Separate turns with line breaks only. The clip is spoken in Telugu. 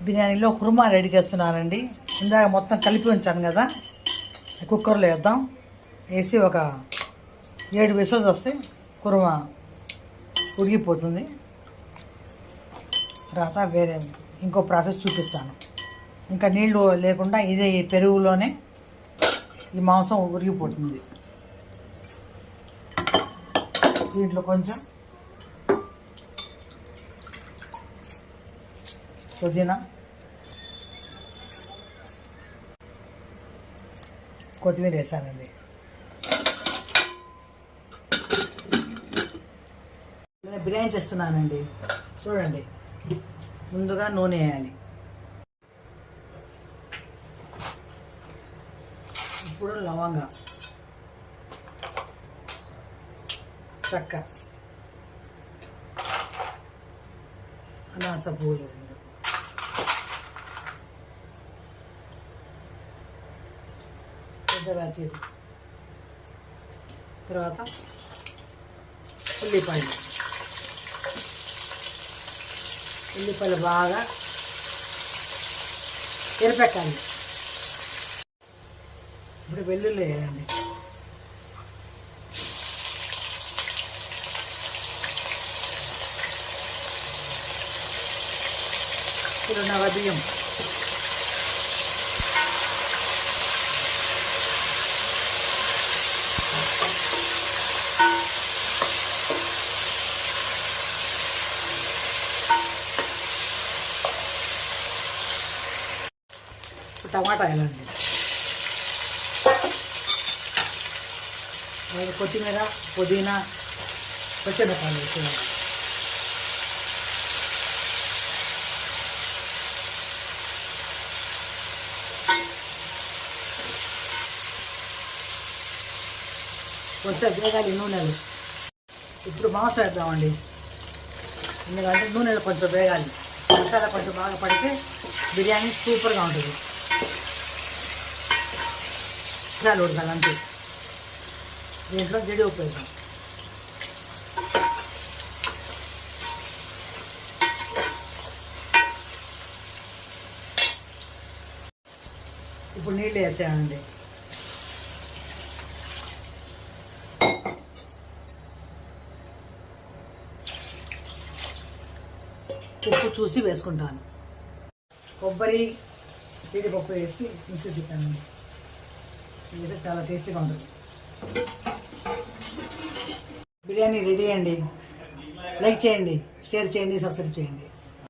బిర్యానీలో కుర్మా రెడీ చేస్తున్నానండి. ఇందాక మొత్తం కలిపి ఉంచాను కదా, కుక్కర్లో వేద్దాం. వేసి ఒక 7 విజిల్స్ వస్తే కుర్మా ఉడికిపోతుంది. తర్వాత వేరే ఇంకో ప్రాసెస్ చూపిస్తాను. ఇంకా నీళ్ళు లేకుండా ఇదే ఈ పెరుగులోనే ఈ మాంసం ఉడికిపోతుంది. దీంట్లో కొంచెం పుదీనా, కొత్తిమీర వేసానండి. నేను బిర్యానీ చేస్తున్నానండి. చూడండి, ముందుగా నూనె వేయాలి. ఇప్పుడు లవంగా, చెక్క, అనాస పూలు, పెద్దరాచీలు, తర్వాత ఉల్లిపాయలు బాగా ఎరపెట్టాలి. ఇప్పుడు వెల్లుల్లి వేయండి. ఇప్పుడు నవబియ్యం, టమాటా వేయాలండి. కొత్తిమీర, పుదీనా, పచ్చిమిరపకాయలు వేసేయాలి. కొంచెం వేగాలి నూనెలు. ఇప్పుడు మాంసం వేద్దామండి. ఎందుకంటే నూనెలు కొంచెం వేగాలి. మసాలా కొంచెం బాగా పడితే బిర్యానీ సూపర్గా ఉంటుంది. చాలు ఉడకాలి అంతే. దీంట్లో జడి ఉప్పు వేద్దాం. ఇప్పుడు నీళ్ళు వేసేయండి. ఉప్పు చూసి వేసుకుంటాను. కొబ్బరి, జీడిపప్పు వేసి మిక్సీ తిప్పానండి. ఇది చాలా టేస్టీగా ఉంటుంది. బిర్యానీ రెడీ అండి. లైక్ చేయండి, షేర్ చేయండి, సబ్స్క్రైబ్ చేయండి.